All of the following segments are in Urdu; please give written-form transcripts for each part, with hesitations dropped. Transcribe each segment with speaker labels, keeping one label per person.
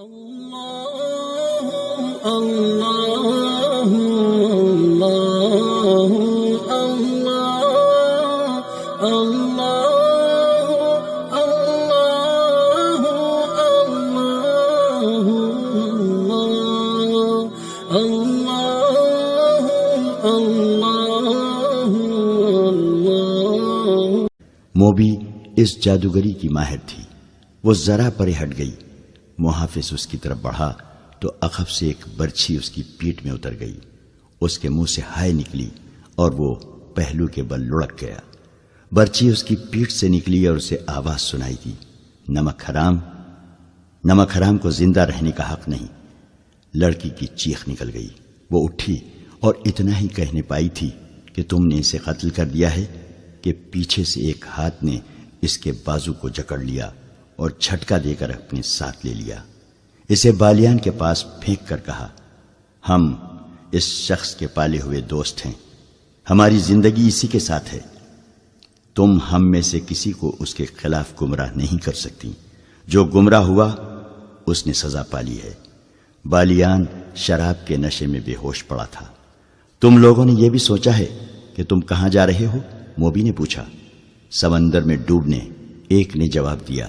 Speaker 1: اللہ اللہ اللہ اللہ اللہ اللہ۔
Speaker 2: موبی اس جادوگری کی ماہر تھی۔ وہ ذرا پرے ہٹ گئی، محافظ اس کی طرف بڑھا تو عقب سے ایک برچھی اس کی پیٹھ میں اتر گئی، اس کے منہ سے ہائے نکلی اور وہ پہلو کے بل لڑک گیا۔ برچھی اس کی پیٹھ سے نکلی اور اسے آواز سنائی دی، نمک حرام، نمک حرام کو زندہ رہنے کا حق نہیں۔ لڑکی کی چیخ نکل گئی، وہ اٹھی اور اتنا ہی کہنے پائی تھی کہ تم نے اسے قتل کر دیا ہے کہ پیچھے سے ایک ہاتھ نے اس کے بازو کو جکڑ لیا اور جھٹکا دے کر اپنے ساتھ لے لیا۔ اسے بالیان کے پاس پھینک کر کہا، ہم اس شخص کے پالے ہوئے دوست ہیں، ہماری زندگی اسی کے ساتھ ہے، تم ہم میں سے کسی کو اس کے خلاف گمراہ نہیں کر سکتی، جو گمراہ ہوا اس نے سزا پالی ہے۔ بالیان شراب کے نشے میں بے ہوش پڑا تھا۔ تم لوگوں نے یہ بھی سوچا ہے کہ تم کہاں جا رہے ہو؟ موبی نے پوچھا۔ سمندر میں ڈوبنے، ایک نے جواب دیا،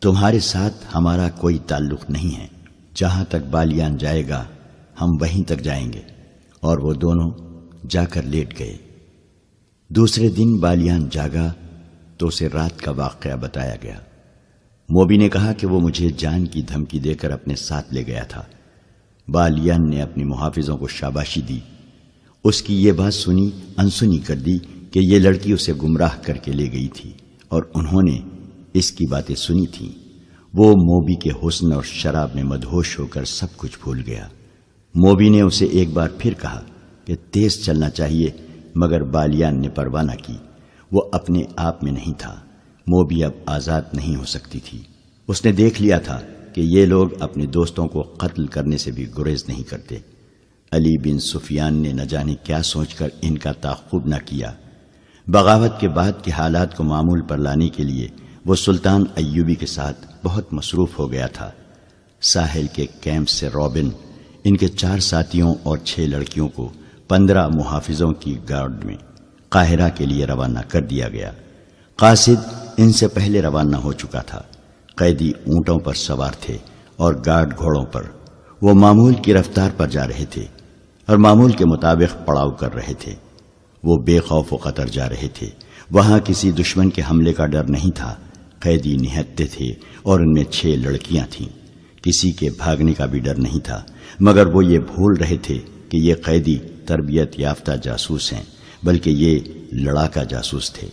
Speaker 2: تمہارے ساتھ ہمارا کوئی تعلق نہیں ہے، جہاں تک بالیان جائے گا ہم وہیں تک جائیں گے۔ اور وہ دونوں جا کر لیٹ گئے۔ دوسرے دن بالیان جاگا تو اسے رات کا واقعہ بتایا گیا۔ موبی نے کہا کہ وہ مجھے جان کی دھمکی دے کر اپنے ساتھ لے گیا تھا۔ بالیان نے اپنے محافظوں کو شاباشی دی، اس کی یہ بات سنی انسنی کر دی کہ یہ لڑکی اسے گمراہ کر کے لے گئی تھی اور انہوں نے اس کی باتیں سنی تھیں۔ وہ موبی کے حسن اور شراب میں مدہوش ہو کر سب کچھ بھول گیا۔ موبی نے اسے ایک بار پھر کہا کہ تیز چلنا چاہیے، مگر بالیان نے پرواہ نہ کی۔ وہ اپنے آپ میں نہیں تھا۔ موبی اب آزاد نہیں ہو سکتی تھی۔ اس نے دیکھ لیا تھا کہ یہ لوگ اپنے دوستوں کو قتل کرنے سے بھی گریز نہیں کرتے۔ علی بن سفیان نے نہ جانے کیا سوچ کر ان کا تعاقب نہ کیا۔ بغاوت کے بعد کے حالات کو معمول پر لانے کے لیے وہ سلطان ایوبی کے ساتھ بہت مصروف ہو گیا تھا۔ ساحل کے کیمپ سے رابن، ان کے 4 ساتھیوں اور 6 لڑکیوں کو 15 محافظوں کی گارڈ میں قاہرہ کے لیے روانہ کر دیا گیا۔ قاصد ان سے پہلے روانہ ہو چکا تھا۔ قیدی اونٹوں پر سوار تھے اور گارڈ گھوڑوں پر۔ وہ معمول کی رفتار پر جا رہے تھے اور معمول کے مطابق پڑاؤ کر رہے تھے۔ وہ بے خوف و خطر جا رہے تھے۔ وہاں کسی دشمن کے حملے کا ڈر نہیں تھا۔ قیدی نہتے تھے اور ان میں 6 لڑکیاں تھیں۔ کسی کے بھاگنے کا بھی ڈر نہیں تھا، مگر وہ یہ بھول رہے تھے کہ یہ قیدی تربیت یافتہ جاسوس ہیں، بلکہ یہ لڑاکا جاسوس تھے۔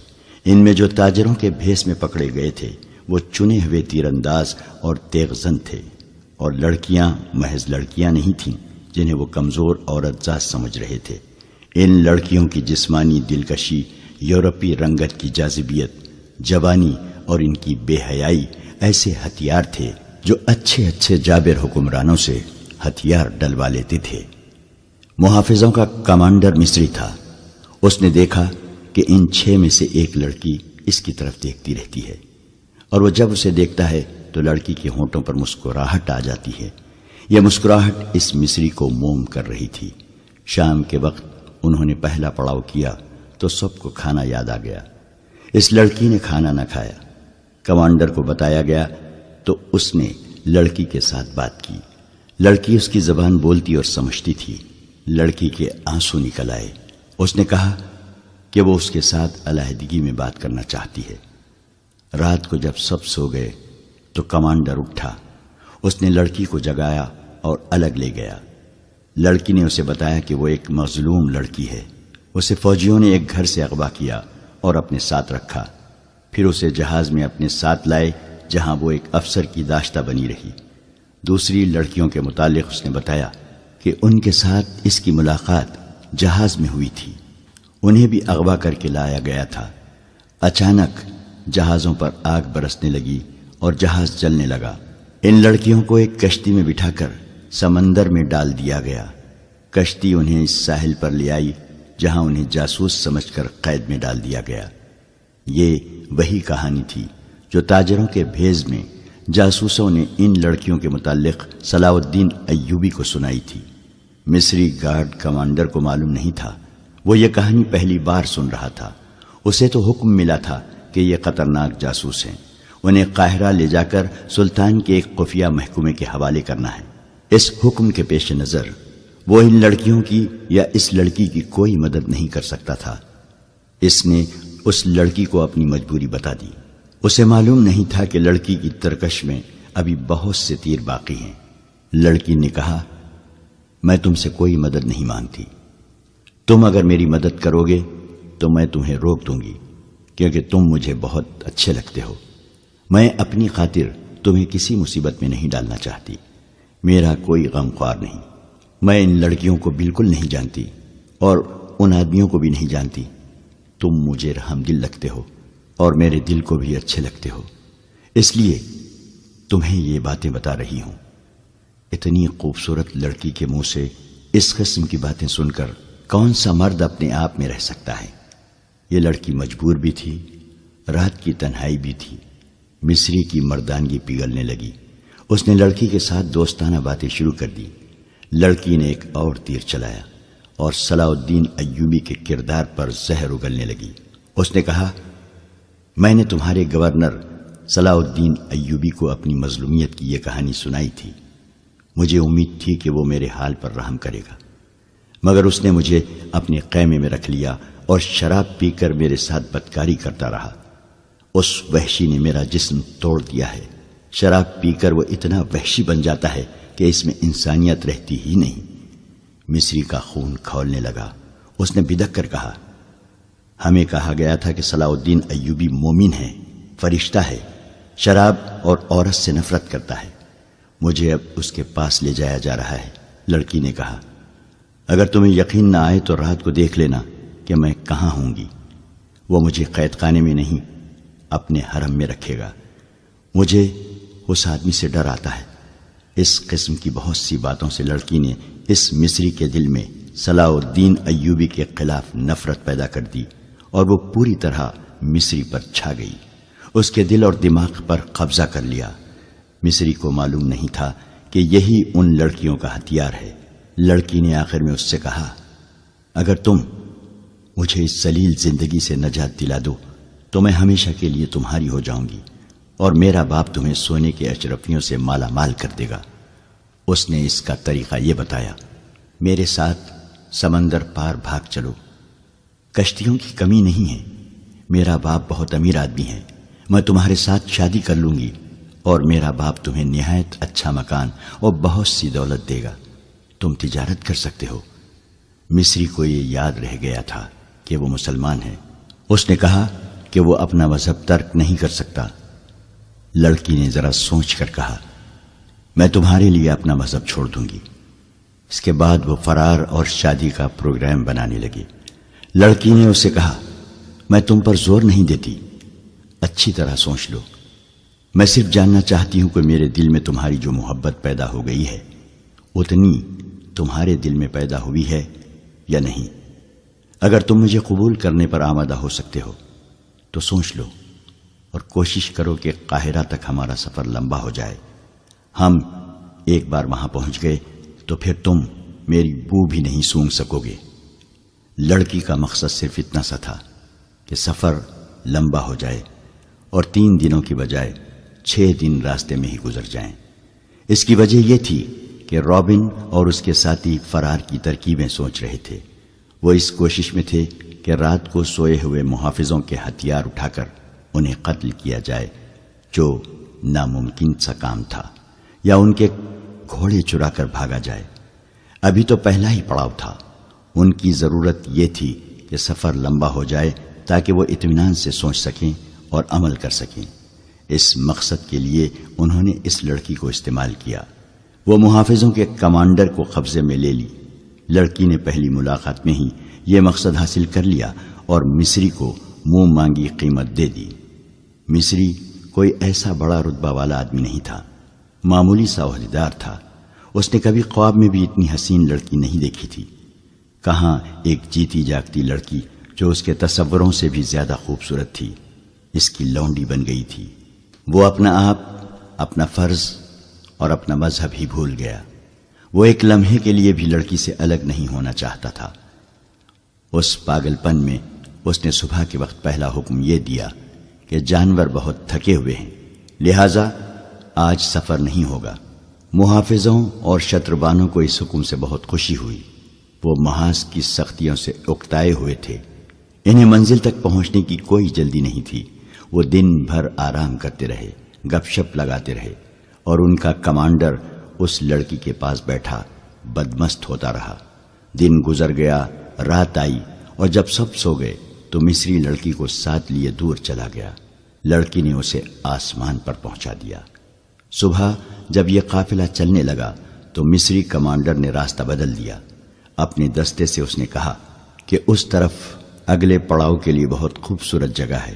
Speaker 2: ان میں جو تاجروں کے بھیس میں پکڑے گئے تھے وہ چنے ہوئے تیر انداز اور تیغ زن تھے، اور لڑکیاں محض لڑکیاں نہیں تھیں جنہیں وہ کمزور عورت ذات سمجھ رہے تھے۔ ان لڑکیوں کی جسمانی دلکشی، یورپی رنگت کی جاذبیت، جوانی اور ان کی بے حیائی ایسے ہتھیار تھے جو اچھے اچھے جابر حکمرانوں سے ہتھیار ڈلوا لیتے تھے۔ محافظوں کا کمانڈر مصری تھا۔ اس نے دیکھا کہ ان 6 میں سے ایک لڑکی اس کی طرف دیکھتی رہتی ہے، اور وہ جب اسے دیکھتا ہے تو لڑکی کے ہونٹوں پر مسکراہٹ آ جاتی ہے۔ یہ مسکراہٹ اس مصری کو موم کر رہی تھی۔ شام کے وقت انہوں نے پہلا پڑاؤ کیا تو سب کو کھانا یاد آ گیا۔ اس لڑکی نے کھانا نہ کھایا۔ کمانڈر کو بتایا گیا تو اس نے لڑکی کے ساتھ بات کی۔ لڑکی اس کی زبان بولتی اور سمجھتی تھی۔ لڑکی کے آنسو نکل آئے۔ اس نے کہا کہ وہ اس کے ساتھ علیحدگی میں بات کرنا چاہتی ہے۔ رات کو جب سب سو گئے تو کمانڈر اٹھا۔ اس نے لڑکی کو جگایا اور الگ لے گیا۔ لڑکی نے اسے بتایا کہ وہ ایک مظلوم لڑکی ہے۔ اسے فوجیوں نے ایک گھر سے اغوا کیا اور اپنے ساتھ رکھا، پھر اسے جہاز میں اپنے ساتھ لائے جہاں وہ ایک افسر کی داشتہ بنی رہی۔ دوسری لڑکیوں کے متعلق اس نے بتایا کہ ان کے ساتھ اس کی ملاقات جہاز میں ہوئی تھی، انہیں بھی اغوا کر کے لایا گیا تھا۔ اچانک جہازوں پر آگ برسنے لگی اور جہاز جلنے لگا۔ ان لڑکیوں کو ایک کشتی میں بٹھا کر سمندر میں ڈال دیا گیا۔ کشتی انہیں اس ساحل پر لے آئی جہاں انہیں جاسوس سمجھ کر قید میں ڈال دیا گیا۔ یہ وہی کہانی تھی جو تاجروں کے بھیز میں جاسوسوں نے ان لڑکیوں کے متعلق صلاح الدین ایوبی کو سنائی تھی۔ مصری گارڈ کمانڈر کو معلوم نہیں تھا، وہ یہ کہانی پہلی بار سن رہا تھا۔ اسے تو حکم ملا تھا کہ یہ خطرناک جاسوس ہیں، انہیں قاہرہ لے جا کر سلطان کے ایک خفیہ محکمے کے حوالے کرنا ہے۔ اس حکم کے پیش نظر وہ ان لڑکیوں کی یا اس لڑکی کی کوئی مدد نہیں کر سکتا تھا۔ اس نے اس لڑکی کو اپنی مجبوری بتا دی۔ اسے معلوم نہیں تھا کہ لڑکی کی ترکش میں ابھی بہت سے تیر باقی ہیں۔ لڑکی نے کہا، میں تم سے کوئی مدد نہیں مانگتی، تم اگر میری مدد کرو گے تو میں تمہیں روک دوں گی، کیونکہ تم مجھے بہت اچھے لگتے ہو۔ میں اپنی خاطر تمہیں کسی مصیبت میں نہیں ڈالنا چاہتی، میرا کوئی غم خوار نہیں۔ میں ان لڑکیوں کو بالکل نہیں جانتی اور ان آدمیوں کو بھی نہیں جانتی۔ تم مجھے رحم دل لگتے ہو اور میرے دل کو بھی اچھے لگتے ہو، اس لیے تمہیں یہ باتیں بتا رہی ہوں۔ اتنی خوبصورت لڑکی کے منہ سے اس قسم کی باتیں سن کر کون سا مرد اپنے آپ میں رہ سکتا ہے؟ یہ لڑکی مجبور بھی تھی، رات کی تنہائی بھی تھی۔ مصری کی مردانگی پگھلنے لگی۔ اس نے لڑکی کے ساتھ دوستانہ باتیں شروع کر دی۔ لڑکی نے ایک اور تیر چلایا اور صلاح الدین ایوبی کے کردار پر زہر اگلنے لگی۔ اس نے کہا، میں نے تمہارے گورنر صلاح الدین ایوبی کو اپنی مظلومیت کی یہ کہانی سنائی تھی۔ مجھے امید تھی کہ وہ میرے حال پر رحم کرے گا، مگر اس نے مجھے اپنے خیمے میں رکھ لیا اور شراب پی کر میرے ساتھ بدکاری کرتا رہا۔ اس وحشی نے میرا جسم توڑ دیا ہے۔ شراب پی کر وہ اتنا وحشی بن جاتا ہے کہ اس میں انسانیت رہتی ہی نہیں۔ مصری کا خون کھولنے لگا۔ اس نے بدک کر کہا، ہمیں کہا گیا تھا کہ صلاح الدین ایوبی مومن ہے، فرشتہ ہے، شراب اور عورت سے نفرت کرتا ہے۔ مجھے اب اس کے پاس لے جایا جا رہا ہے۔ لڑکی نے کہا، اگر تمہیں یقین نہ آئے تو رات کو دیکھ لینا کہ میں کہاں ہوں گی۔ وہ مجھے قید خانے میں نہیں، اپنے حرم میں رکھے گا۔ مجھے اس آدمی سے ڈر آتا ہے۔ اس قسم کی بہت سی باتوں سے لڑکی نے اس مصری کے دل میں صلاح الدین ایوبی کے خلاف نفرت پیدا کر دی اور وہ پوری طرح مصری پر چھا گئی، اس کے دل اور دماغ پر قبضہ کر لیا۔ مصری کو معلوم نہیں تھا کہ یہی ان لڑکیوں کا ہتھیار ہے۔ لڑکی نے آخر میں اس سے کہا، اگر تم مجھے اس ذلیل زندگی سے نجات دلا دو تو میں ہمیشہ کے لیے تمہاری ہو جاؤں گی اور میرا باپ تمہیں سونے کے اشرفیوں سے مالا مال کر دے گا۔ اس نے اس کا طریقہ یہ بتایا، میرے ساتھ سمندر پار بھاگ چلو، کشتیوں کی کمی نہیں ہے، میرا باپ بہت امیر آدمی ہے، میں تمہارے ساتھ شادی کر لوں گی اور میرا باپ تمہیں نہایت اچھا مکان اور بہت سی دولت دے گا، تم تجارت کر سکتے ہو۔ مصری کو یہ یاد رہ گیا تھا کہ وہ مسلمان ہے۔ اس نے کہا کہ وہ اپنا مذہب ترک نہیں کر سکتا۔ لڑکی نے ذرا سوچ کر کہا، میں تمہارے لیے اپنا مذہب چھوڑ دوں گی۔ اس کے بعد وہ فرار اور شادی کا پروگرام بنانے لگے۔ لڑکی نے اسے کہا، میں تم پر زور نہیں دیتی، اچھی طرح سوچ لو، میں صرف جاننا چاہتی ہوں کہ میرے دل میں تمہاری جو محبت پیدا ہو گئی ہے اتنی تمہارے دل میں پیدا ہوئی ہے یا نہیں۔ اگر تم مجھے قبول کرنے پر آمادہ ہو سکتے ہو تو سوچ لو اور کوشش کرو کہ قاہرہ تک ہمارا سفر لمبا ہو جائے۔ ہم ایک بار وہاں پہنچ گئے تو پھر تم میری بو بھی نہیں سونگھ سکو گے۔ لڑکی کا مقصد صرف اتنا سا تھا کہ سفر لمبا ہو جائے اور 3 دنوں کی بجائے 6 دن راستے میں ہی گزر جائیں۔ اس کی وجہ یہ تھی کہ رابن اور اس کے ساتھی فرار کی ترکیبیں سوچ رہے تھے۔ وہ اس کوشش میں تھے کہ رات کو سوئے ہوئے محافظوں کے ہتھیار اٹھا کر انہیں قتل کیا جائے، جو ناممکن سا کام تھا، یا ان کے گھوڑے چرا کر بھاگا جائے۔ ابھی تو پہلا ہی پڑاؤ تھا۔ ان کی ضرورت یہ تھی کہ سفر لمبا ہو جائے تاکہ وہ اطمینان سے سوچ سکیں اور عمل کر سکیں۔ اس مقصد کے لیے انہوں نے اس لڑکی کو استعمال کیا۔ وہ محافظوں کے کمانڈر کو قبضے میں لے لی۔ لڑکی نے پہلی ملاقات میں ہی یہ مقصد حاصل کر لیا اور مصری کو منہ مانگی قیمت دے دی۔ مصری کوئی ایسا بڑا رتبہ والا آدمی نہیں تھا، معمولی سا عہدیدار تھا۔ اس نے کبھی خواب میں بھی اتنی حسین لڑکی نہیں دیکھی تھی۔ کہاں ایک جیتی جاگتی لڑکی جو اس کے تصوروں سے بھی زیادہ خوبصورت تھی، اس کی لونڈی بن گئی تھی۔ وہ اپنا آپ اپنا فرض اور اپنا مذہب ہی بھول گیا۔ وہ ایک لمحے کے لیے بھی لڑکی سے الگ نہیں ہونا چاہتا تھا۔ اس پاگل پن میں اس نے صبح کے وقت پہلا حکم یہ دیا کہ جانور بہت تھکے ہوئے ہیں، لہٰذا آج سفر نہیں ہوگا۔ محافظوں اور شتربانوں کو اس حکم سے بہت خوشی ہوئی۔ وہ محاذ کی سختیوں سے اکتائے ہوئے تھے، انہیں منزل تک پہنچنے کی کوئی جلدی نہیں تھی۔ وہ دن بھر آرام کرتے رہے، گپ شپ لگاتے رہے، اور ان کا کمانڈر اس لڑکی کے پاس بیٹھا بدمست ہوتا رہا۔ دن گزر گیا، رات آئی، اور جب سب سو گئے تو مصری لڑکی کو ساتھ لیے دور چلا گیا۔ لڑکی نے اسے آسمان پر پہنچا دیا۔ صبح جب یہ قافلہ چلنے لگا تو مصری کمانڈر نے راستہ بدل دیا۔ اپنے دستے سے اس نے کہا کہ اس طرف اگلے پڑاؤ کے لیے بہت خوبصورت جگہ ہے،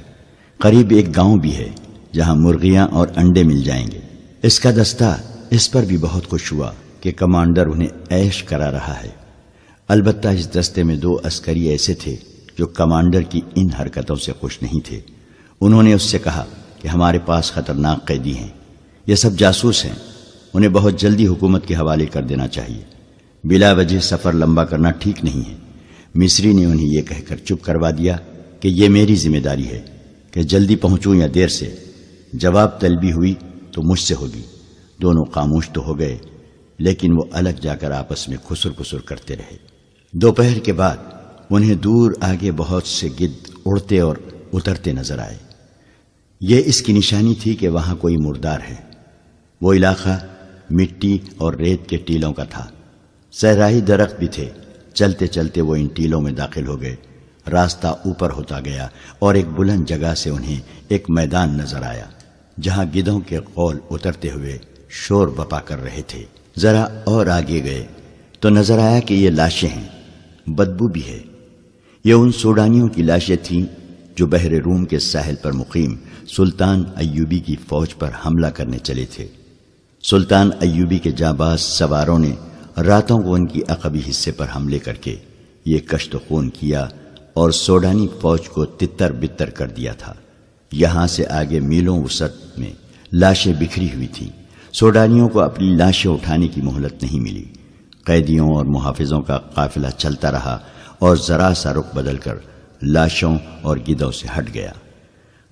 Speaker 2: قریب ایک گاؤں بھی ہے جہاں مرغیاں اور انڈے مل جائیں گے۔ اس کا دستہ اس پر بھی بہت خوش ہوا کہ کمانڈر انہیں عیش کرا رہا ہے۔ البتہ اس دستے میں 2 عسکری ایسے تھے جو کمانڈر کی ان حرکتوں سے خوش نہیں تھے۔ انہوں نے اس سے کہا کہ ہمارے پاس خطرناک قیدی ہیں، یہ سب جاسوس ہیں، انہیں بہت جلدی حکومت کے حوالے کر دینا چاہیے۔ بلا وجہ سفر لمبا کرنا ٹھیک نہیں ہے۔ مصری نے انہیں یہ کہہ کر چپ کروا دیا کہ یہ میری ذمہ داری ہے کہ جلدی پہنچوں یا دیر سے۔ جواب طلبی ہوئی تو مجھ سے ہوگی۔ دونوں خاموش تو ہو گئے، لیکن وہ الگ جا کر آپس میں خسر پسر کرتے رہے۔ دوپہر کے بعد انہیں دور آگے بہت سے گدھ اڑتے اور اترتے نظر آئے۔ یہ اس کی نشانی تھی کہ وہاں کوئی مردار ہے۔ وہ علاقہ مٹی اور ریت کے ٹیلوں کا تھا، صحرائی درخت بھی تھے۔ چلتے چلتے وہ ان ٹیلوں میں داخل ہو گئے۔ راستہ اوپر ہوتا گیا اور ایک بلند جگہ سے انہیں ایک میدان نظر آیا جہاں گدھوں کے قول اترتے ہوئے شور بپا کر رہے تھے۔ ذرا اور آگے گئے تو نظر آیا کہ یہ لاشیں ہیں، بدبو بھی ہے۔ یہ ان سوڈانیوں کی لاشیں تھیں جو بحر روم کے ساحل پر مقیم سلطان ایوبی کی فوج پر حملہ کرنے چلے تھے۔ سلطان ایوبی کے جانباز سواروں نے راتوں کو ان کی عقبی حصے پر حملے کر کے یہ کشت و خون کیا اور سوڈانی فوج کو تتر بتر کر دیا تھا۔ یہاں سے آگے میلوں وسعت میں لاشیں بکھری ہوئی تھیں۔ سوڈانیوں کو اپنی لاشیں اٹھانے کی مہلت نہیں ملی۔ قیدیوں اور محافظوں کا قافلہ چلتا رہا اور ذرا سا رخ بدل کر لاشوں اور گدھوں سے ہٹ گیا۔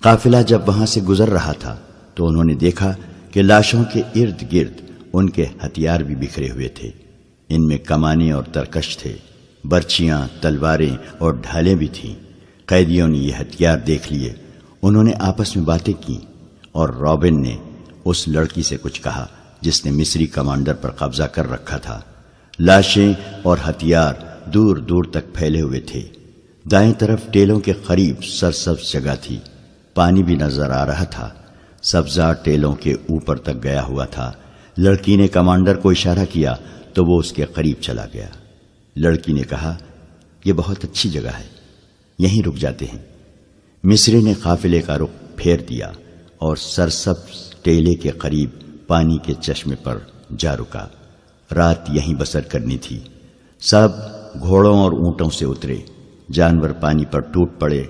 Speaker 2: قافلہ جب وہاں سے گزر رہا تھا تو انہوں نے دیکھا کہ لاشوں کے ارد گرد ان کے ہتھیار بھی بکھرے ہوئے تھے۔ ان میں کمانے اور ترکش تھے، برچیاں، تلواریں اور ڈھالیں بھی تھیں۔ قیدیوں نے یہ ہتھیار دیکھ لیے۔ انہوں نے آپس میں باتیں کیں اور رابن نے اس لڑکی سے کچھ کہا جس نے مصری کمانڈر پر قبضہ کر رکھا تھا۔ لاشیں اور ہتھیار دور دور تک پھیلے ہوئے تھے۔ دائیں طرف ٹیلوں کے قریب سرسبز جگہ تھی، پانی بھی نظر آ رہا تھا۔ سبزہ ٹیلوں کے اوپر تک گیا ہوا تھا۔ لڑکی نے کمانڈر کو اشارہ کیا تو وہ اس کے قریب چلا گیا۔ لڑکی نے کہا، یہ بہت اچھی جگہ ہے، یہیں رک جاتے ہیں۔ مصری نے قافلے کا رخ پھیر دیا اور سرسبز ٹیلے کے قریب پانی کے چشمے پر جا رکا۔ رات یہیں بسر کرنی تھی۔ سب گھوڑوں اور اونٹوں سے اترے، جانور پانی پر ٹوٹ پڑے۔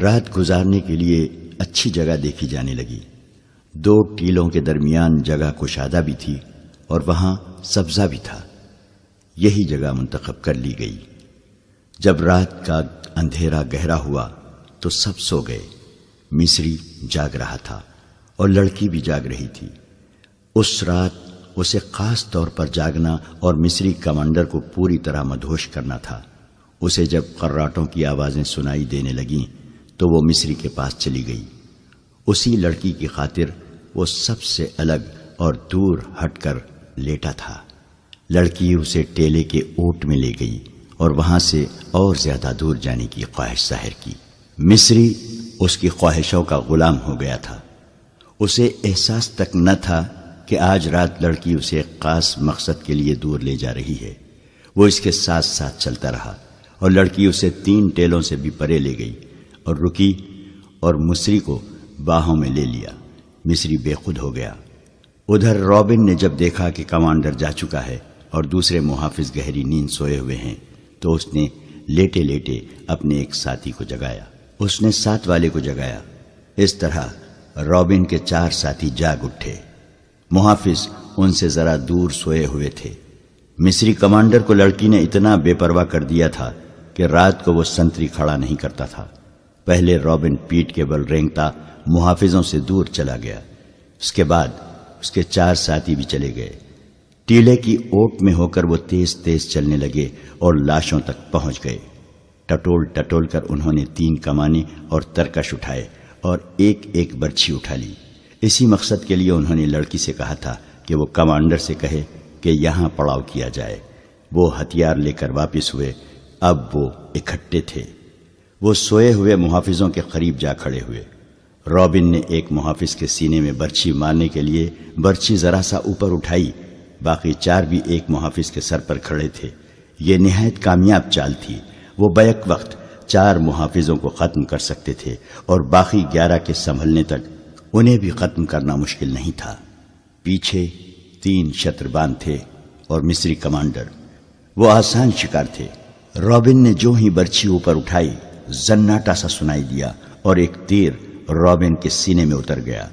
Speaker 2: رات گزارنے کے لیے اچھی جگہ دیکھی جانے لگی۔ 2 ٹیلوں کے درمیان جگہ کشادہ بھی تھی اور وہاں سبزہ بھی تھا۔ یہی جگہ منتخب کر لی گئی۔ جب رات کا اندھیرا گہرا ہوا تو سب سو گئے۔ مصری جاگ رہا تھا اور لڑکی بھی جاگ رہی تھی۔ اس رات اسے خاص طور پر جاگنا اور مصری کمانڈر کو پوری طرح مدہوش کرنا تھا۔ اسے جب خراٹوں کی آوازیں سنائی دینے لگیں تو وہ مصری کے پاس چلی گئی۔ اسی لڑکی کی خاطر وہ سب سے الگ اور دور ہٹ کر لیٹا تھا۔ لڑکی اسے ٹیلے کے اوٹ میں لے گئی اور وہاں سے اور زیادہ دور جانے کی خواہش ظاہر کی۔ مصری اس کی خواہشوں کا غلام ہو گیا تھا۔ اسے احساس تک نہ تھا کہ آج رات لڑکی اسے ایک خاص مقصد کے لیے دور لے جا رہی ہے۔ وہ اس کے ساتھ ساتھ چلتا رہا اور لڑکی اسے 3 ٹیلوں سے بھی پرے لے گئی اور رکی اور مصری کو باہوں میں لے لیا۔ مصری بے خود ہو گیا۔ ادھر رابن نے جب دیکھا کہ کمانڈر جا چکا ہے اور دوسرے محافظ گہری نیند سوئے ہوئے ہیں تو اس نے لیٹے لیٹے اپنے ایک ساتھی کو جگایا۔ اس نے 7 والے کو جگایا۔ اس طرح رابن کے 4 ساتھی جاگ اٹھے۔ محافظ ان سے ذرا دور سوئے ہوئے تھے۔ مصری کمانڈر کو لڑکی نے اتنا بے پرواہ کر دیا تھا کہ رات کو وہ سنتری کھڑا نہیں کرتا تھا۔ پہلے رابن پیٹ کے بل رینگتا محافظوں سے دور چلا گیا۔ اس کے بعد اس کے 4 ساتھی بھی چلے گئے۔ ٹیلے کی اوٹ میں ہو کر وہ تیز تیز چلنے لگے اور لاشوں تک پہنچ گئے۔ ٹٹول ٹٹول کر انہوں نے 3 کمانے اور ترکش اٹھائے اور ایک ایک برچھی اٹھا لی۔ اسی مقصد کے لیے انہوں نے لڑکی سے کہا تھا کہ وہ کمانڈر سے کہے کہ یہاں پڑاؤ کیا جائے۔ وہ ہتھیار لے کر واپس ہوئے۔ اب وہ اکٹھے تھے۔ وہ سوئے ہوئے محافظوں کے قریب جا کھڑے ہوئے۔ رابن نے ایک محافظ کے سینے میں برچھی مارنے کے لیے برچھی ذرا سا اوپر اٹھائی۔ باقی 4 بھی ایک محافظ کے سر پر کھڑے تھے۔ یہ نہایت کامیاب چال تھی۔ وہ بیک وقت 4 محافظوں کو ختم کر سکتے تھے اور باقی 11 کے سنبھلنے تک انہیں بھی ختم کرنا مشکل نہیں تھا۔ پیچھے 3 شتربان تھے اور مصری کمانڈر۔ وہ آسان شکار تھے۔ رابن نے جو ہی برچھی اوپر اٹھائی زناٹا سا سنائی دیا اور ایک تیر رابن کے سینے میں اتر گیا۔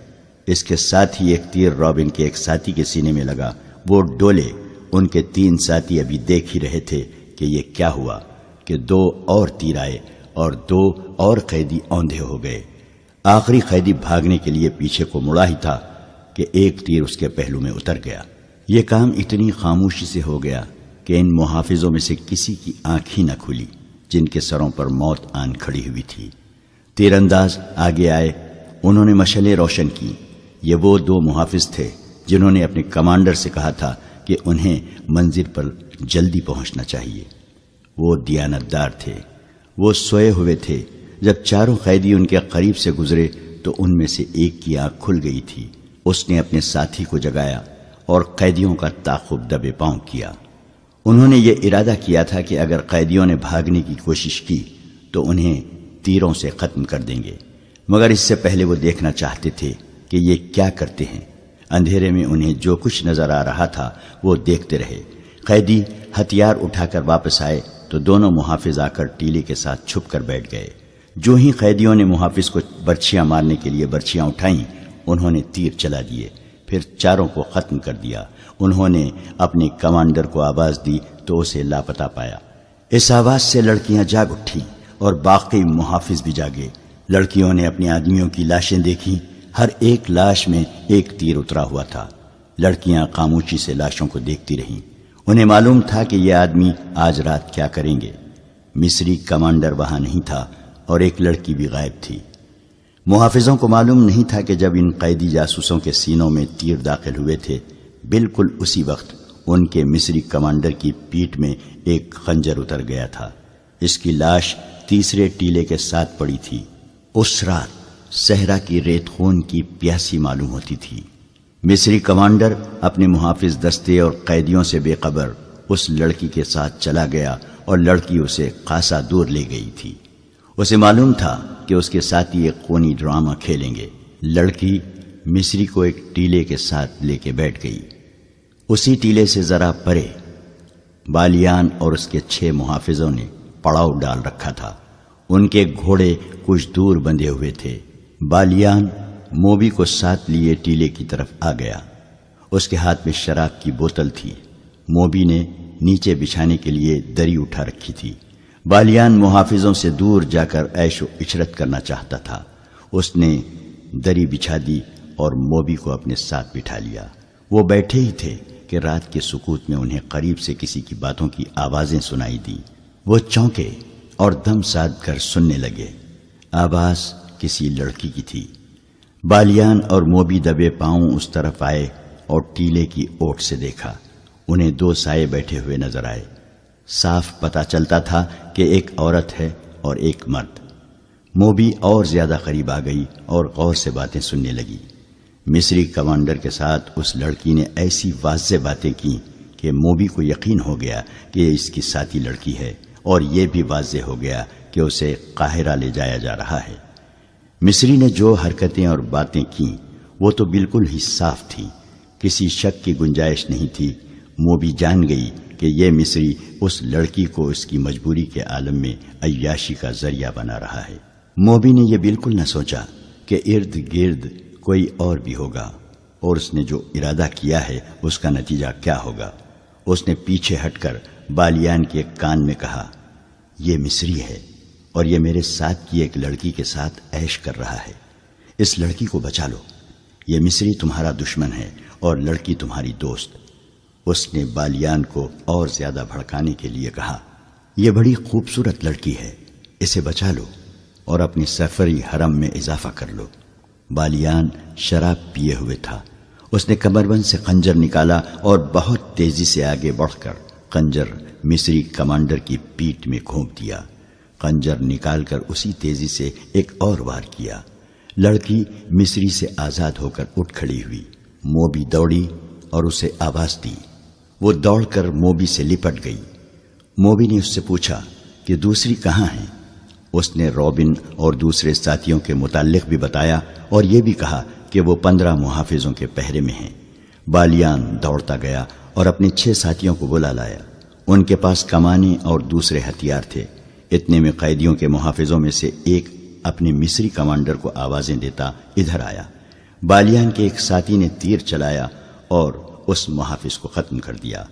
Speaker 2: اس کے ساتھ ہی ایک تیر رابن کے ایک ساتھی کے سینے میں لگا۔ وہ ڈولے۔ ان کے 3 ساتھی ابھی دیکھ ہی رہے تھے کہ یہ کیا ہوا کہ 2 اور تیر آئے اور 2 اور قیدی اوندھے ہو گئے۔ آخری قیدی بھاگنے کے لیے پیچھے کو مڑا ہی تھا کہ ایک تیر اس کے پہلو میں اتر گیا۔ یہ کام اتنی خاموشی سے ہو گیا کہ ان محافظوں میں سے کسی کی آنکھ ہی نہ کھلی جن کے سروں پر موت آن کھڑی ہوئی تھی۔ تیر انداز آگے آئے۔ انہوں نے مشعلیں روشن کی۔ یہ وہ 2 محافظ تھے جنہوں نے اپنے کمانڈر سے کہا تھا کہ انہیں منزل پر جلدی پہنچنا چاہیے۔ وہ دیانتدار تھے۔ وہ سوئے ہوئے تھے۔ جب 4 قیدی ان کے قریب سے گزرے تو ان میں سے ایک کی آنکھ کھل گئی تھی۔ اس نے اپنے ساتھی کو جگایا اور قیدیوں کا تعاقب دبے پاؤں کیا۔ انہوں نے یہ ارادہ کیا تھا کہ اگر قیدیوں نے بھاگنے کی کوشش کی تو انہیں تیروں سے ختم کر دیں گے، مگر اس سے پہلے وہ دیکھنا چاہتے تھے کہ یہ کیا کرتے ہیں۔ اندھیرے میں انہیں جو کچھ نظر آ رہا تھا وہ دیکھتے رہے۔ قیدی ہتھیار اٹھا کر واپس آئے تو دونوں محافظ آ کر ٹیلے کے ساتھ چھپ کر بیٹھ گئے۔ جو ہی قیدیوں نے محافظ کو برچھیاں مارنے کے لیے برچھیاں اٹھائیں انہوں نے تیر چلا دیے، پھر 4 کو ختم کر دیا۔ انہوں نے اپنے کمانڈر کو آواز دی تو اسے لاپتہ پایا۔ اس آواز سے لڑکیاں جاگ اٹھیں اور باقی محافظ بھی جاگے۔ لڑکیوں نے اپنے آدمیوں کی لاشیں دیکھیں۔ ہر ایک لاش میں ایک تیر اترا ہوا تھا۔ لڑکیاں خاموشی سے لاشوں کو دیکھتی رہیں۔ انہیں معلوم تھا کہ یہ آدمی آج رات کیا کریں گے۔ مصری کمانڈر وہاں نہیں تھا اور ایک لڑکی بھی غائب تھی۔ محافظوں کو معلوم نہیں تھا کہ جب ان قیدی جاسوسوں کے سینوں میں تیر داخل ہوئے تھے بالکل اسی وقت ان کے مصری کمانڈر کی پیٹھ میں ایک خنجر اتر گیا تھا۔ اس کی لاش تیسرے ٹیلے کے ساتھ پڑی تھی۔ اس رات صحرا کی ریت خون کی پیاسی معلوم ہوتی تھی۔ مصری کمانڈر اپنے محافظ دستے اور قیدیوں سے بے خبر اس لڑکی کے ساتھ چلا گیا اور لڑکی اسے خاصا دور لے گئی تھی۔ اسے معلوم تھا کہ اس کے ساتھی ایک خونی ڈرامہ کھیلیں گے۔ لڑکی مصری کو ایک ٹیلے کے ساتھ لے کے بیٹھ گئی۔ اسی ٹیلے سے ذرا پرے بالیان اور اس کے 6 محافظوں نے پڑاؤ ڈال رکھا تھا۔ ان کے گھوڑے کچھ دور بندھے ہوئے تھے۔ بالیان موبی کو ساتھ لیے ٹیلے کی طرف آ گیا۔ اس کے ہاتھ میں شراب کی بوتل تھی۔ موبی نے نیچے بچھانے کے لیے دری اٹھا رکھی تھی۔ بالیان محافظوں سے دور جا کر عیش و عشرت کرنا چاہتا تھا۔ اس نے دری بچھا دی اور موبی کو اپنے ساتھ بٹھا لیا۔ وہ بیٹھے ہی تھے کہ رات کے سکوت میں انہیں قریب سے کسی کی باتوں کی آوازیں سنائی دی۔ وہ چونکے اور دم ساد کر سننے لگے۔ آواز کسی لڑکی کی تھی۔ بالیان اور موبی دبے پاؤں اس طرف آئے اور ٹیلے کی اوٹ سے دیکھا۔ انہیں 2 سائے بیٹھے ہوئے نظر آئے۔ صاف پتہ چلتا تھا کہ ایک عورت ہے اور ایک مرد۔ موبی اور زیادہ قریب آ گئی اور غور سے باتیں سننے لگی۔ مصری کمانڈر کے ساتھ اس لڑکی نے ایسی واضح باتیں کی کہ موبی کو یقین ہو گیا کہ یہ اس کی ساتھی لڑکی ہے، اور یہ بھی واضح ہو گیا کہ اسے قاہرہ لے جایا جا رہا ہے۔ مصری نے جو حرکتیں اور باتیں کیں وہ تو بالکل ہی صاف تھی، کسی شک کی گنجائش نہیں تھی۔ موبی جان گئی کہ یہ مصری اس لڑکی کو اس کی مجبوری کے عالم میں عیاشی کا ذریعہ بنا رہا ہے۔ موبی نے یہ بالکل نہ سوچا کہ ارد گرد کوئی اور بھی ہوگا۔ اور اس نے جو ارادہ کیا ہے اس کا نتیجہ کیا ہوگا۔ اس نے پیچھے ہٹ کر بالیان کے کان میں کہا، یہ مصری ہے اور یہ میرے ساتھ کی ایک لڑکی کے ساتھ عیش کر رہا ہے، اس لڑکی کو بچا لو، یہ مصری تمہارا دشمن ہے اور لڑکی تمہاری دوست۔ اس نے بالیان کو اور زیادہ بھڑکانے کے لیے کہا، یہ بڑی خوبصورت لڑکی ہے، اسے بچا لو اور اپنی سفری حرم میں اضافہ کر لو۔ بالیان شراب پیے ہوئے تھا۔ اس نے کمربند سے خنجر نکالا اور بہت تیزی سے آگے بڑھ کر خنجر مصری کمانڈر کی پیٹھ میں گھونپ دیا۔ خنجر نکال کر اسی تیزی سے ایک اور وار کیا۔ لڑکی مصری سے آزاد ہو کر اٹھ کھڑی ہوئی۔ موبی دوڑی اور اسے آواز دی۔ وہ دوڑ کر موبی سے لپٹ گئی۔ موبی نے اس سے پوچھا کہ دوسری کہاں ہیں؟ اس نے رابن اور دوسرے ساتھیوں کے متعلق بھی بتایا اور یہ بھی کہا کہ وہ 15 محافظوں کے پہرے میں ہیں۔ بالیان دوڑتا گیا اور اپنے 6 ساتھیوں کو بلا لایا۔ ان کے پاس کمانیں اور دوسرے ہتھیار تھے۔ اتنے میں قیدیوں کے محافظوں میں سے ایک اپنے مصری کمانڈر کو آوازیں دیتا ادھر آیا۔ بالیان کے ایک ساتھی نے تیر چلایا اور اس محافظ کو ختم کر دیا۔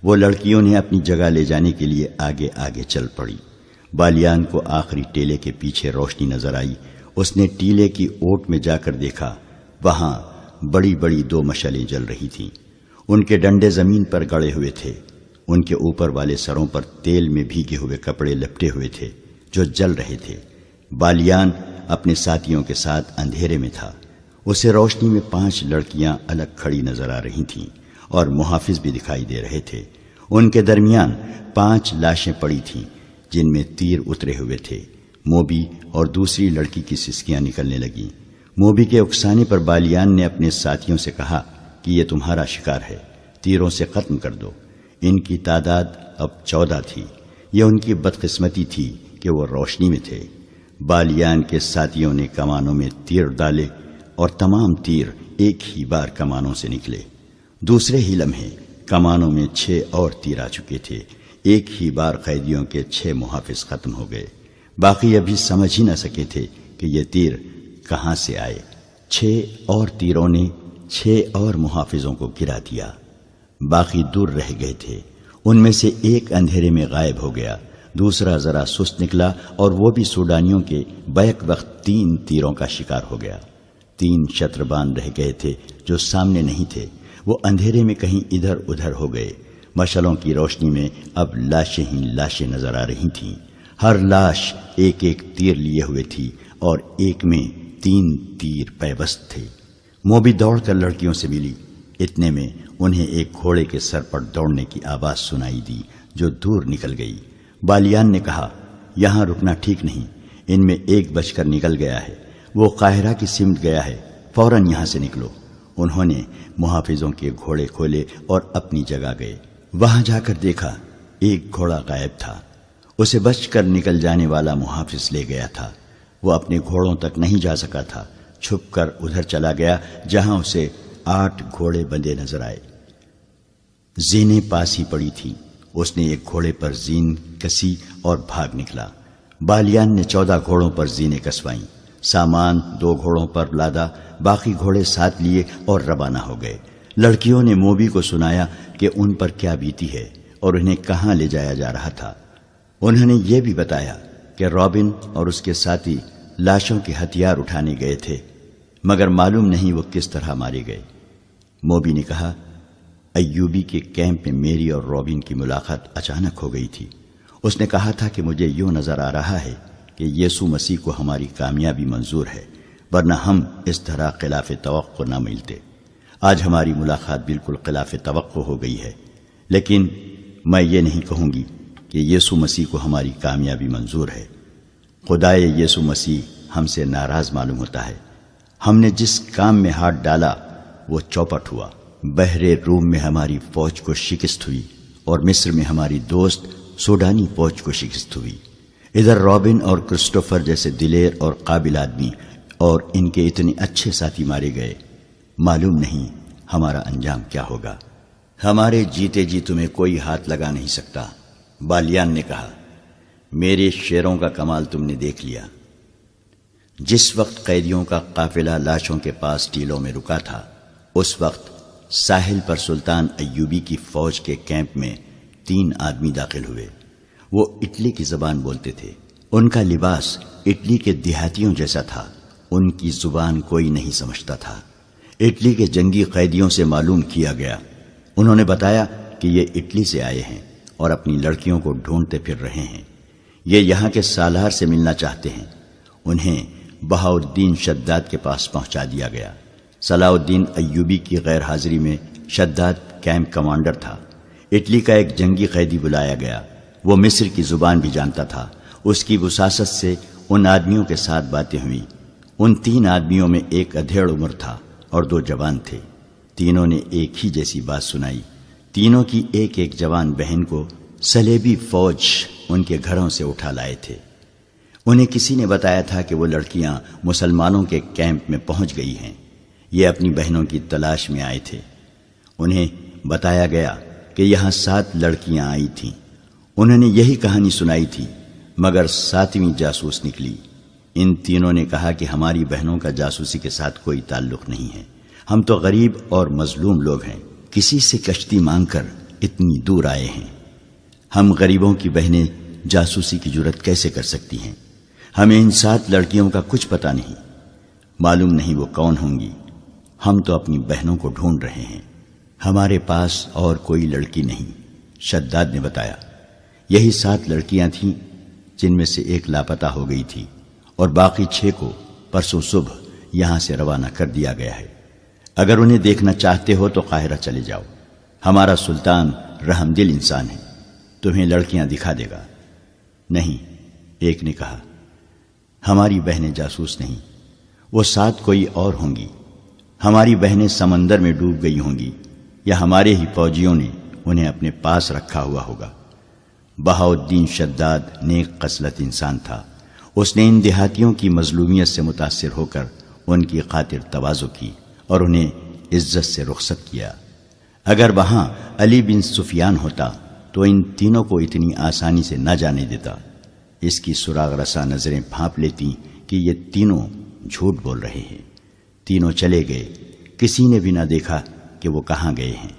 Speaker 2: وہ لڑکیوں نے اپنی جگہ لے جانے کے لیے آگے آگے چل پڑی۔ بالیان کو آخری ٹیلے کے پیچھے روشنی نظر آئی۔ اس نے ٹیلے کی اوٹ میں جا کر دیکھا، وہاں بڑی بڑی 2 مشعلیں جل رہی تھیں۔ ان کے ڈنڈے زمین پر گڑے ہوئے تھے۔ ان کے اوپر والے سروں پر تیل میں بھیگے ہوئے کپڑے لپٹے ہوئے تھے جو جل رہے تھے۔ بالیان اپنے ساتھیوں کے ساتھ اندھیرے میں تھا۔ اسے روشنی میں 5 لڑکیاں الگ کھڑی نظر آ رہی تھیں اور محافظ بھی دکھائی دے رہے تھے۔ ان کے درمیان 5 لاشیں پڑی تھیں جن میں تیر اترے ہوئے تھے۔ موبی اور دوسری لڑکی کی سسکیاں نکلنے لگیں۔ موبی کے اکسانے پر بالیان نے اپنے ساتھیوں سے کہا کہ یہ تمہارا شکار ہے، تیروں سے ختم کر دو۔ ان کی تعداد اب 14 تھی۔ یہ ان کی بدقسمتی تھی کہ وہ روشنی میں تھے۔ بالیان کے ساتھیوں نے کمانوں میں تیر ڈالے اور تمام تیر ایک ہی بار کمانوں سے نکلے۔ دوسرے ہی لمحے کمانوں میں 6 اور تیر آ چکے تھے۔ ایک ہی بار قیدیوں کے 6 محافظ ختم ہو گئے۔ باقی ابھی سمجھ ہی نہ سکے تھے کہ یہ تیر کہاں سے آئے۔ 6 اور تیروں نے 6 اور محافظوں کو گرا دیا۔ باقی دور رہ گئے تھے۔ ان میں سے ایک اندھیرے میں غائب ہو گیا، دوسرا ذرا سست نکلا اور وہ بھی سوڈانیوں کے بیک وقت 3 تیروں کا شکار ہو گیا۔ 3 شتربان رہ گئے تھے جو سامنے نہیں تھے۔ وہ اندھیرے میں کہیں ادھر ادھر ہو گئے۔ مشعلوں کی روشنی میں اب لاشیں ہی لاشیں نظر آ رہی تھیں۔ ہر لاش ایک ایک تیر لیے ہوئے تھی اور ایک میں 3 تیر پیوست تھے۔ موبی دوڑ کر لڑکیوں سے ملی۔ اتنے میں انہیں ایک گھوڑے کے سر پر دوڑنے کی آواز سنائی دی جو دور نکل گئی۔ بالیان نے کہا، یہاں رکنا ٹھیک نہیں، ان میں ایک بچ کر نکل گیا ہے، وہ قاہرہ کی سمت گیا ہے، فوراً یہاں سے نکلو۔ انہوں نے محافظوں کے گھوڑے کھولے اور اپنی جگہ گئے۔ وہاں جا کر دیکھا ایک گھوڑا غائب تھا۔ اسے بچ کر نکل جانے والا محافظ لے گیا تھا۔ وہ اپنے گھوڑوں تک نہیں جا سکا تھا، چھپ کر ادھر چلا گیا جہاں اسے 8 گھوڑے بندھے نظر آئے۔ زینیں پاس ہی پڑی تھی۔ اس نے ایک گھوڑے پر زین کسی اور بھاگ نکلا۔ بالیان نے 14 گھوڑوں پر زینیں کسوائیں، سامان 2 گھوڑوں پر لادا، باقی گھوڑے ساتھ لیے اور روانہ ہو گئے۔ لڑکیوں نے موبی کو سنایا کہ ان پر کیا بیتی ہے اور انہیں کہاں لے جایا جا رہا تھا۔ انہوں نے یہ بھی بتایا کہ رابن اور اس کے ساتھی لاشوں کے ہتھیار اٹھانے گئے تھے، مگر معلوم نہیں وہ کس طرح مارے گئے۔ موبی نے کہا، ایوبی کے کیمپ میں میری اور رابن کی ملاقات اچانک ہو گئی تھی۔ اس نے کہا تھا کہ مجھے یوں نظر آ رہا ہے کہ یسوع مسیح کو ہماری کامیابی منظور ہے، ورنہ ہم اس طرح خلاف توقع نہ ملتے۔ آج ہماری ملاقات بالکل خلاف توقع ہو گئی ہے، لیکن میں یہ نہیں کہوں گی کہ یسوع مسیح کو ہماری کامیابی منظور ہے۔ خدائے یسوع مسیح ہم سے ناراض معلوم ہوتا ہے۔ ہم نے جس کام میں ہاتھ ڈالا وہ چوپٹ ہوا۔ بحر روم میں ہماری فوج کو شکست ہوئی اور مصر میں ہماری دوست سوڈانی فوج کو شکست ہوئی۔ ادھر رابن اور کرسٹوفر جیسے دلیر اور قابل آدمی اور ان کے اتنے اچھے ساتھی مارے گئے۔ معلوم نہیں ہمارا انجام کیا ہوگا۔ ہمارے جیتے جی تمہیں کوئی ہاتھ لگا نہیں سکتا۔ بالیان نے کہا، میرے شیروں کا کمال تم نے دیکھ لیا۔ جس وقت قیدیوں کا قافلہ لاشوں کے پاس ٹیلوں میں رکا تھا، اس وقت ساحل پر سلطان ایوبی کی فوج کے کیمپ میں 3 آدمی داخل ہوئے۔ وہ اٹلی کی زبان بولتے تھے۔ ان کا لباس اٹلی کے دیہاتیوں جیسا تھا۔ ان کی زبان کوئی نہیں سمجھتا تھا۔ اٹلی کے جنگی قیدیوں سے معلوم کیا گیا۔ انہوں نے بتایا کہ یہ اٹلی سے آئے ہیں اور اپنی لڑکیوں کو ڈھونڈتے پھر رہے ہیں۔ یہ یہاں کے سالار سے ملنا چاہتے ہیں۔ انہیں بہاؤالدین شداد کے پاس پہنچا دیا گیا۔ صلاح الدین ایوبی کی غیر حاضری میں شداد کیمپ کمانڈر تھا۔ اٹلی کا ایک جنگی قیدی بلایا گیا۔ وہ مصر کی زبان بھی جانتا تھا۔ اس کی وساست سے ان آدمیوں کے ساتھ باتیں ہوئیں۔ ان 3 آدمیوں میں ایک ادھیڑ عمر تھا اور 2 جوان تھے۔ تینوں نے ایک ہی جیسی بات سنائی۔ تینوں کی ایک ایک جوان بہن کو صلیبی فوج ان کے گھروں سے اٹھا لائے تھے۔ انہیں کسی نے بتایا تھا کہ وہ لڑکیاں مسلمانوں کے کیمپ میں پہنچ گئی ہیں۔ یہ اپنی بہنوں کی تلاش میں آئے تھے۔ انہیں بتایا گیا کہ یہاں 7 لڑکیاں آئی تھیں۔ انہوں نے یہی کہانی سنائی تھی، مگر 7ویں جاسوس نکلی۔ ان تینوں نے کہا کہ ہماری بہنوں کا جاسوسی کے ساتھ کوئی تعلق نہیں ہے۔ ہم تو غریب اور مظلوم لوگ ہیں، کسی سے کشتی مانگ کر اتنی دور آئے ہیں۔ ہم غریبوں کی بہنیں جاسوسی کی جرت کیسے کر سکتی ہیں؟ ہمیں ان 7 لڑکیوں کا کچھ پتہ نہیں، معلوم نہیں وہ کون ہوں گی۔ ہم تو اپنی بہنوں کو ڈھونڈ رہے ہیں، ہمارے پاس اور کوئی لڑکی نہیں۔ شداد نے بتایا، یہی 7 لڑکیاں تھیں جن میں سے ایک لاپتہ ہو گئی تھی، اور باقی 6 کو پرسوں صبح یہاں سے روانہ کر دیا گیا ہے۔ اگر انہیں دیکھنا چاہتے ہو تو قاہرہ چلے جاؤ۔ ہمارا سلطان رحم دل انسان ہے، تمہیں لڑکیاں دکھا دے گا۔ نہیں، ایک نے کہا، ہماری بہنیں جاسوس نہیں، وہ 7 کوئی اور ہوں گی۔ ہماری بہنیں سمندر میں ڈوب گئی ہوں گی، یا ہمارے ہی فوجیوں نے انہیں اپنے پاس رکھا ہوا ہوگا۔ بہاؤالدین شداد نیک خصلت انسان تھا۔ اس نے ان دیہاتیوں کی مظلومیت سے متاثر ہو کر ان کی خاطر تواضع کی اور انہیں عزت سے رخصت کیا۔ اگر وہاں علی بن سفیان ہوتا تو ان تینوں کو اتنی آسانی سے نہ جانے دیتا۔ اس کی سراغ رسا نظریں بھانپ لیتی کہ یہ تینوں جھوٹ بول رہے ہیں۔ تینوں چلے گئے، کسی نے بھی نہ دیکھا کہ وہ کہاں گئے ہیں۔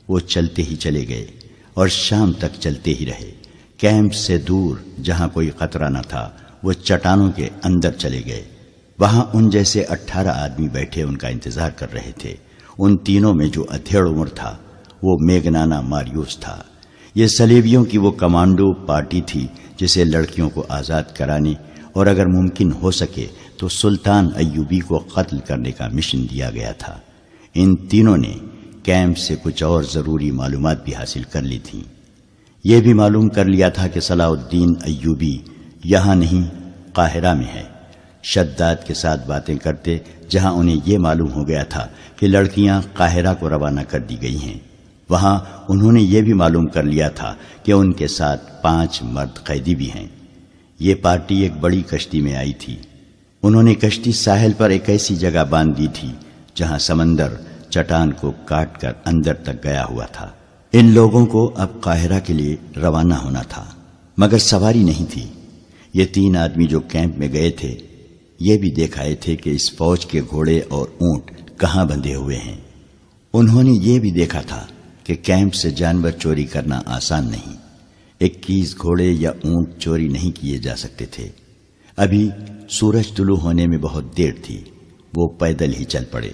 Speaker 2: وہ چلتے ہی چلے گئے اور شام تک چلتے ہی رہے۔ کیمپ سے دور جہاں کوئی خطرہ نہ تھا، وہ چٹانوں کے اندر چلے گئے۔ وہاں ان جیسے 18 آدمی بیٹھے ان کا انتظار کر رہے تھے۔ ان تینوں میں جو ادھیڑ عمر تھا وہ میگنانا ماریوس تھا۔ یہ صلیبیوں کی وہ کمانڈو پارٹی تھی جسے لڑکیوں کو آزاد کرانے اور اگر ممکن ہو سکے تو سلطان ایوبی کو قتل کرنے کا مشن دیا گیا تھا۔ ان تینوں نے کیمپ سے کچھ اور ضروری معلومات بھی حاصل کر لی تھیں۔ یہ بھی معلوم کر لیا تھا کہ صلاح الدین ایوبی یہاں نہیں، قاہرہ میں ہے۔ شداد کے ساتھ باتیں کرتے جہاں انہیں یہ معلوم ہو گیا تھا کہ لڑکیاں قاہرہ کو روانہ کر دی گئی ہیں، وہاں انہوں نے یہ بھی معلوم کر لیا تھا کہ ان کے ساتھ 5 مرد قیدی بھی ہیں۔ یہ پارٹی ایک بڑی کشتی میں آئی تھی۔ انہوں نے کشتی ساحل پر ایک ایسی جگہ باندھ دی تھی جہاں سمندر چٹان کو کاٹ کر اندر تک گیا ہوا تھا۔ ان لوگوں کو اب قاہرہ کے لیے روانہ ہونا تھا، مگر سواری نہیں تھی۔ یہ 3 آدمی جو کیمپ میں گئے تھے یہ بھی دیکھ آئے تھے کہ اس فوج کے گھوڑے اور اونٹ کہاں بندھے ہوئے ہیں۔ انہوں نے یہ بھی دیکھا تھا کہ کیمپ سے جانور چوری کرنا آسان نہیں۔ 21 گھوڑے یا اونٹ چوری نہیں کیے جا سکتے تھے۔ ابھی سورج طلوع ہونے میں بہت دیر تھی۔ وہ پیدل ہی چل پڑے۔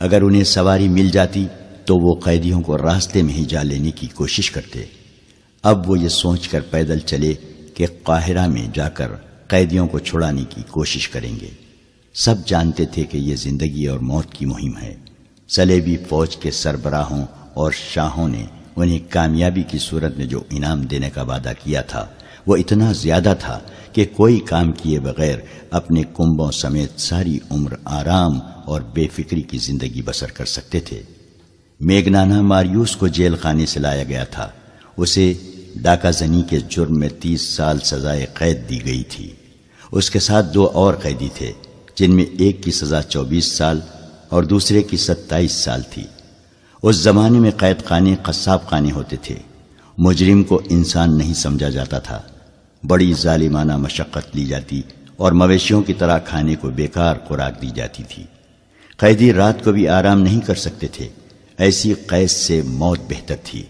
Speaker 2: اگر انہیں سواری مل جاتی تو وہ قیدیوں کو راستے میں ہی جا لینے کی کوشش کرتے۔ اب وہ یہ سوچ کر پیدل چلے کہ قاہرہ میں جا کر قیدیوں کو چھڑانے کی کوشش کریں گے۔ سب جانتے تھے کہ یہ زندگی اور موت کی مہم ہے۔ صلیبی فوج کے سربراہوں اور شاہوں نے انہیں کامیابی کی صورت میں جو انعام دینے کا وعدہ کیا تھا وہ اتنا زیادہ تھا کہ کوئی کام کیے بغیر اپنے کنبوں سمیت ساری عمر آرام اور بے فکری کی زندگی بسر کر سکتے تھے۔ میگنانا ماریوس کو جیل خانے سے لایا گیا تھا۔ اسے ڈاکہ زنی کے جرم میں 30 سال سزائے قید دی گئی تھی۔ اس کے ساتھ 2 اور قیدی تھے جن میں ایک کی سزا 24 سال اور دوسرے کی 27 سال تھی۔ اس زمانے میں قید خانے قصاب خانے ہوتے تھے۔ مجرم کو انسان نہیں سمجھا جاتا تھا۔ بڑی ظالمانہ مشقت لی جاتی اور مویشیوں کی طرح کھانے کو بیکار خوراک دی جاتی تھی۔ قیدی رات کو بھی آرام نہیں کر سکتے تھے، ایسی قید سے موت بہتر تھی۔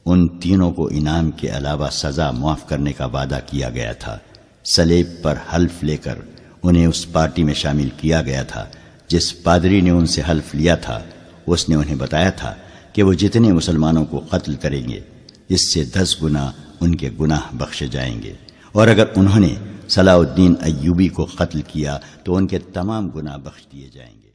Speaker 2: ان تینوں کو انعام کے علاوہ سزا معاف کرنے کا وعدہ کیا گیا تھا۔ سلیب پر حلف لے کر انہیں اس پارٹی میں شامل کیا گیا تھا جس پادری نے ان سے حلف لیا تھا۔ اس نے انہیں بتایا تھا کہ وہ جتنے مسلمانوں کو قتل کریں گے اس سے 10 گنا ان کے گناہ بخشے جائیں گے، اور اگر انہوں نے صلاح الدین ایوبی کو قتل کیا تو ان کے تمام گناہ بخش دیے جائیں گے۔